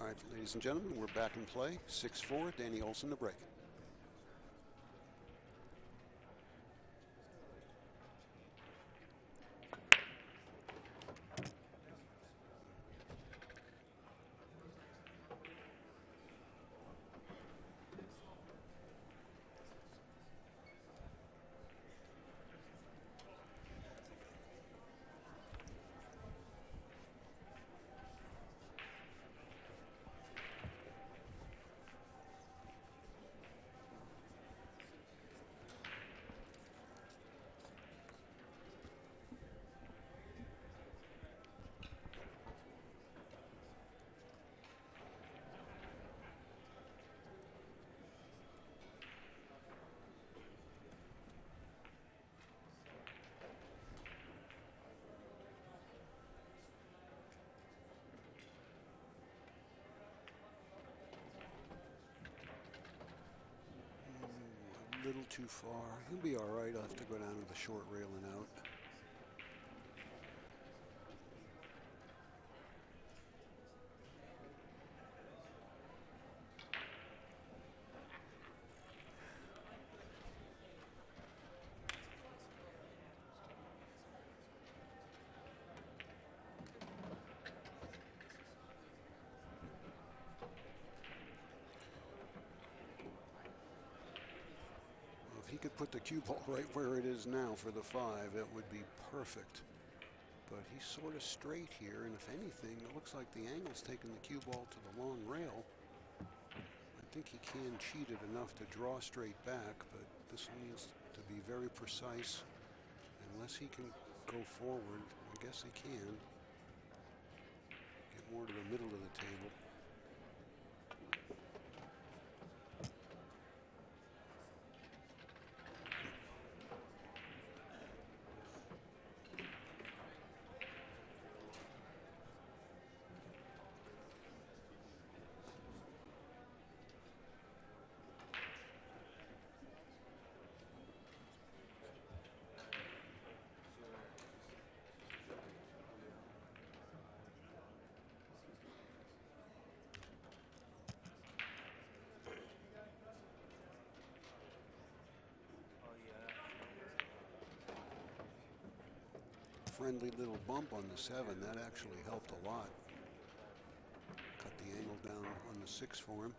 All right, ladies and gentlemen, we're back in play. 6-4, Danny Olson to break. A little too far. He'll be all right. I'll have to go down to the short rail and out. If he could put the cue ball right where it is now for the 5, it would be perfect. But he's sort of straight here, and if anything, it looks like the angle's taking the cue ball to the long rail. I think he can cheat it enough to draw straight back, but this needs to be very precise. Unless he can go forward, I guess he can. Get more to the middle of the table. Friendly little bump on the 7, that actually helped a lot. Cut the angle down on the 6 for him.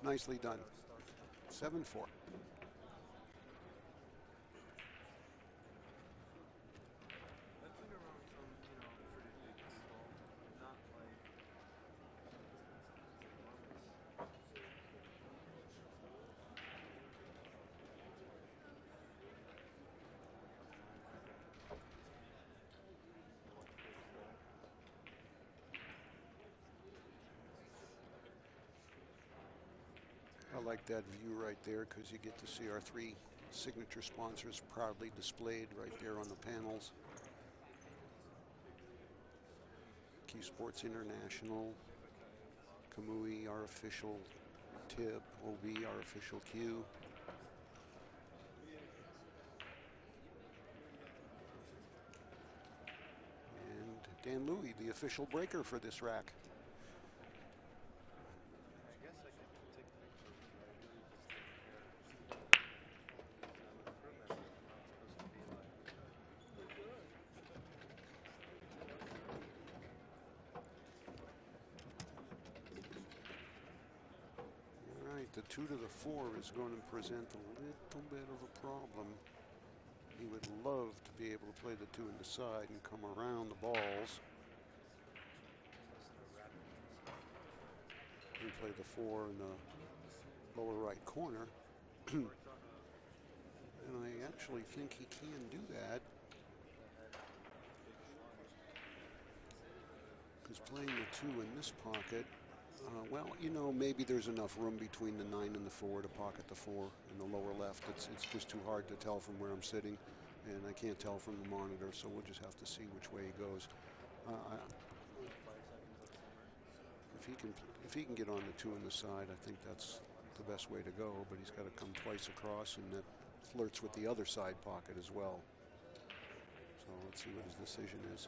Nicely done. 7-4. I like that view right there because you get to see our 3 signature sponsors proudly displayed right there on the panels. CueSports International, Kamui, our official tip, OB, our official cue. And Dan Louie, the official breaker for this rack. The 2 to the 4 is going to present a little bit of a problem. He would love to be able to play the 2 in the side and come around the balls. He play the 4 in the lower right corner. And I actually think he can do that. Because playing the 2 in this pocket, well, you know, maybe there's enough room between the 9 and the 4 to pocket the 4 in the lower left. It's just too hard to tell from where I'm sitting, and I can't tell from the monitor, so we'll just have to see which way he goes. If he can get on the 2 in the side, I think that's the best way to go, but he's got to come twice across, and that flirts with the other side pocket as well. So let's see what his decision is.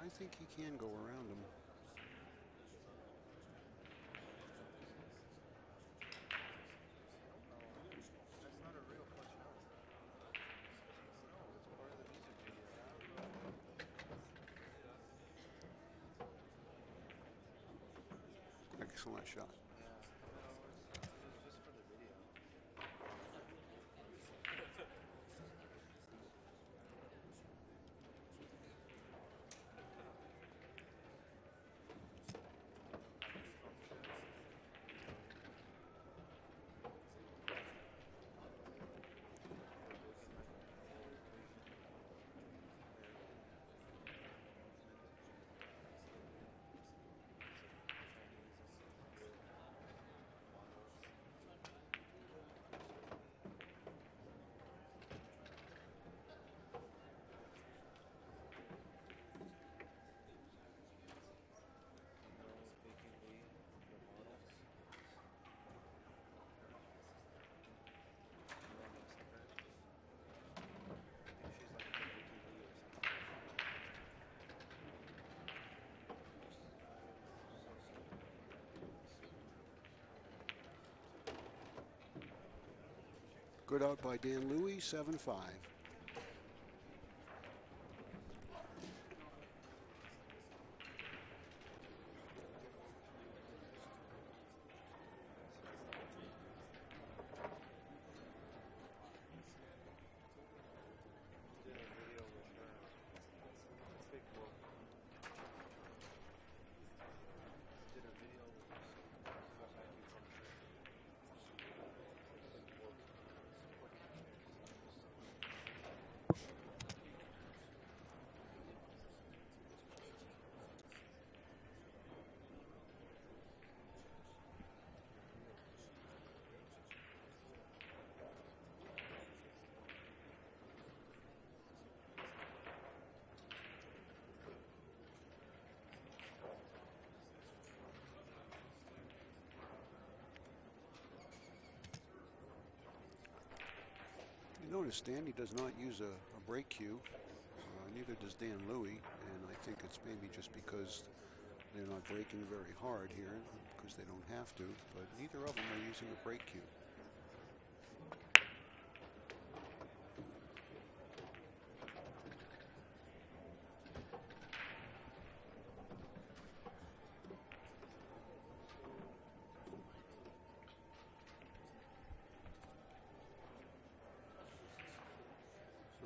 I think he can go around him. Excellent shot. Good out by Dan Louie, 7-5. Notice Danny does not use a break cue. Neither does Dan Louie, and I think it's maybe just because they're not breaking very hard here, because they don't have to, but neither of them are using a break cue.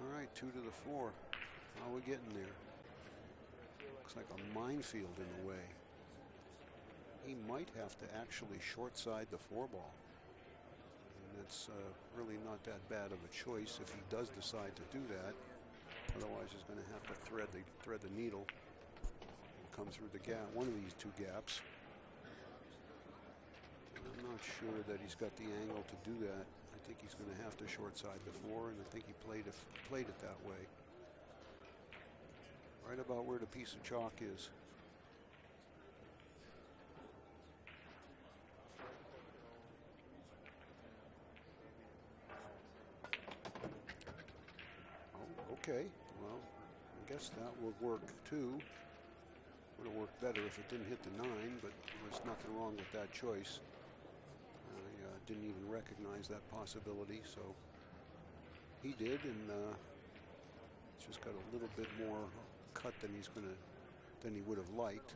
All right, 2 to the 4. How are we getting there? Looks like a minefield in a way. He might have to actually short side the 4 ball. And that's really not that bad of a choice if he does decide to do that. Otherwise, he's going to have to thread the needle and come through the gap, one of these 2 gaps. And I'm not sure that he's got the angle to do that. I think he's going to have to short side the 4, and I think he played it that way. Right about where the piece of chalk is. Oh, Okay, well, I guess that would work too. Would have worked better if it didn't hit the 9, but there's nothing wrong with that choice. I didn't even recognize that possibility, so he did, and it's just got a little bit more cut than he would have liked,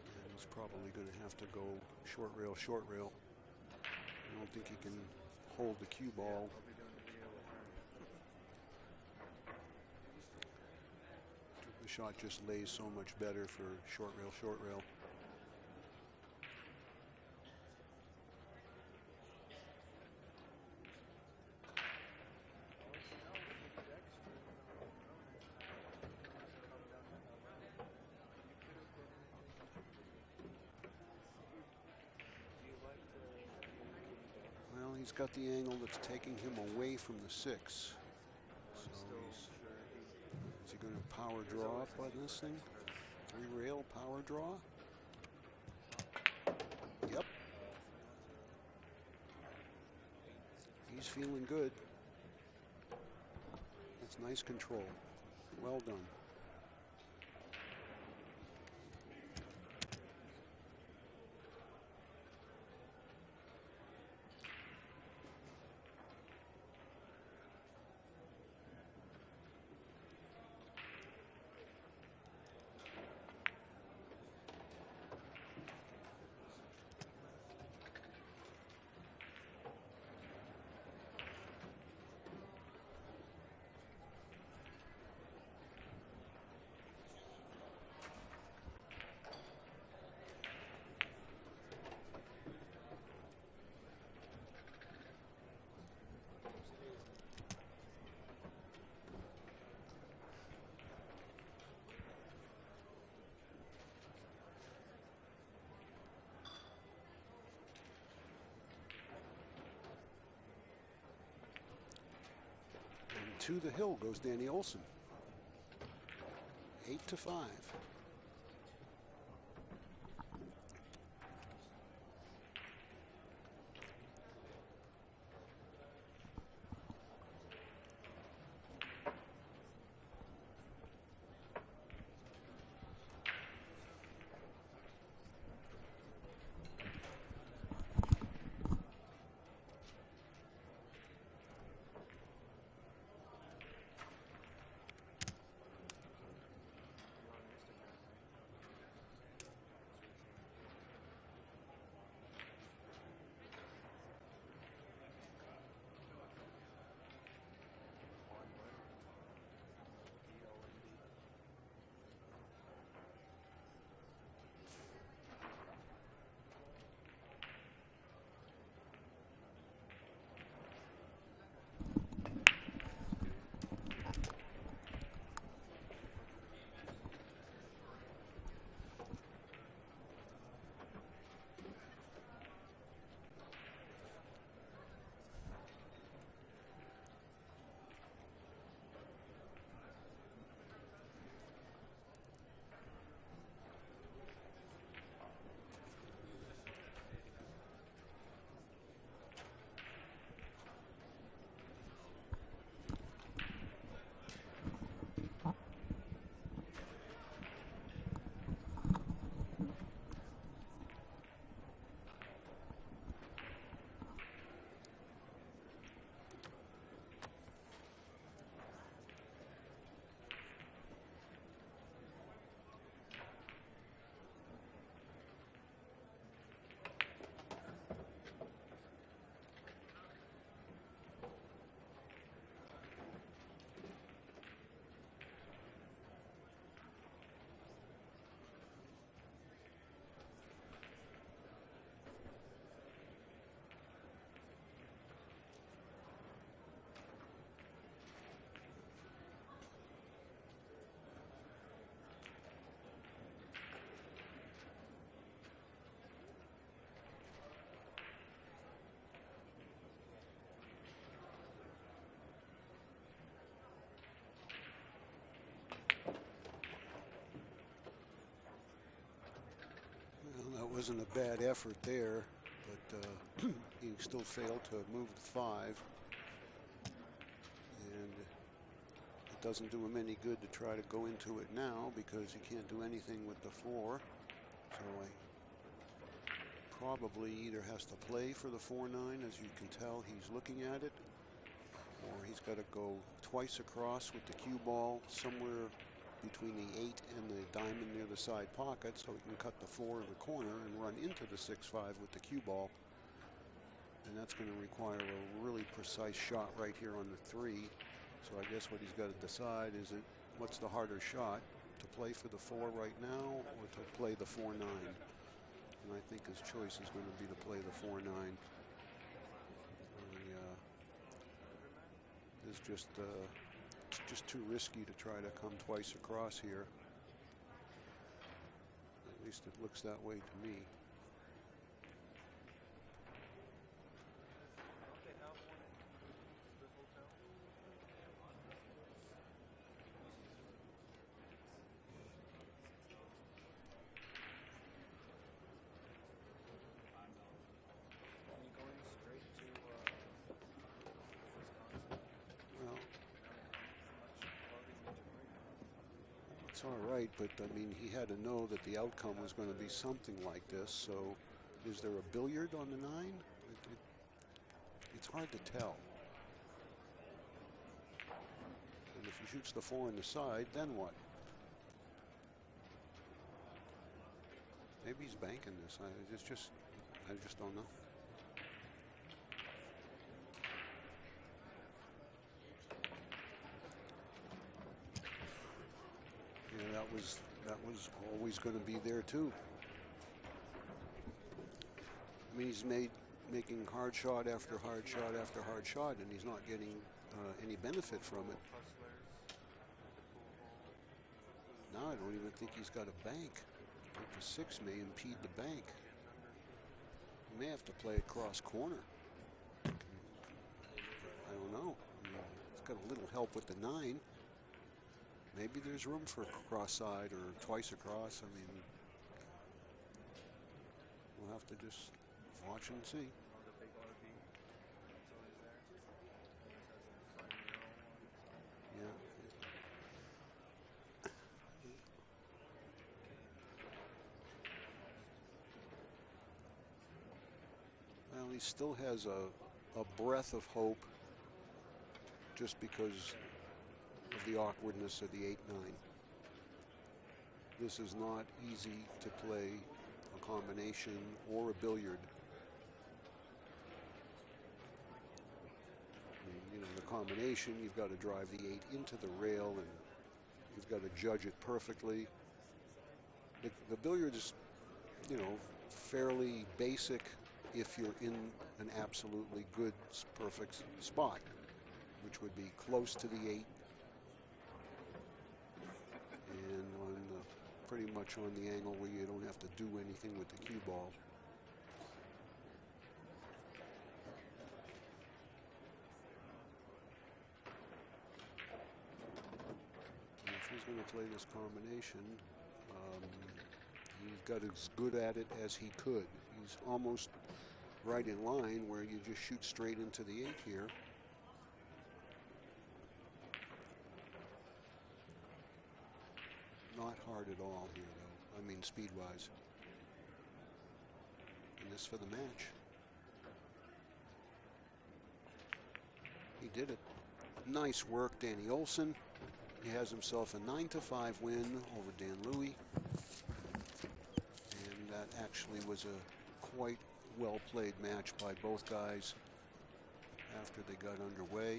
and he's probably going to have to go short rail, short rail. I don't think he can hold the cue ball. The shot just lays so much better for short rail, short rail. Well, he's got the angle that's taking him away from the 6. So is he going to power draw up on this thing? 3 rail power draw? Yep. He's feeling good. That's nice control. Well done. To the hill goes Danny Olson. 8-5. Wasn't a bad effort there, but he still failed to move the 5. And it doesn't do him any good to try to go into it now because he can't do anything with the 4. So I probably either has to play for the 4-9, as you can tell he's looking at it, or he's got to go twice across with the cue ball somewhere between the 8 and the diamond near the side pocket, so he can cut the 4 in the corner and run into the 6-5 with the cue ball. And that's going to require a really precise shot right here on the 3. So I guess what he's got to decide is what's the harder shot, to play for the 4 right now or to play the 4-9. And I think his choice is going to be to play the 4-9. It's just too risky to try to come twice across here. At least it looks that way to me. All right, but I mean, he had to know that the outcome was going to be something like this. So is there a billiard on the 9? It's hard to tell. And if he shoots the 4 on the side, then what? Maybe he's banking this. I just don't know. That was always going to be there too. I mean, he's making hard shot after hard shot after hard shot, and he's not getting any benefit from it. Now I don't even think he's got a bank. I think the 6 may impede the bank. He may have to play it cross corner. I don't know. I mean, he's got a little help with the 9. Maybe there's room for cross side or twice across. I mean, we'll have to just watch and see. Yeah. Well, he still has a breath of hope just because of the awkwardness of the 8-9. This is not easy to play a combination or a billiard. I mean, you know, the combination, you've got to drive the 8 into the rail and you've got to judge it perfectly. The billiard is, you know, fairly basic if you're in an absolutely good, perfect spot, which would be close to the 8 and on pretty much on the angle where you don't have to do anything with the cue ball. And if he's going to play this combination, he got as good at it as he could. He's almost right in line where you just shoot straight into the 8 here. Not hard at all here, though. I mean, speed-wise. And this for the match. He did it. Nice work, Danny Olson. He has himself a 9-5 win over Dan Louie. And that actually was a quite well-played match by both guys after they got underway.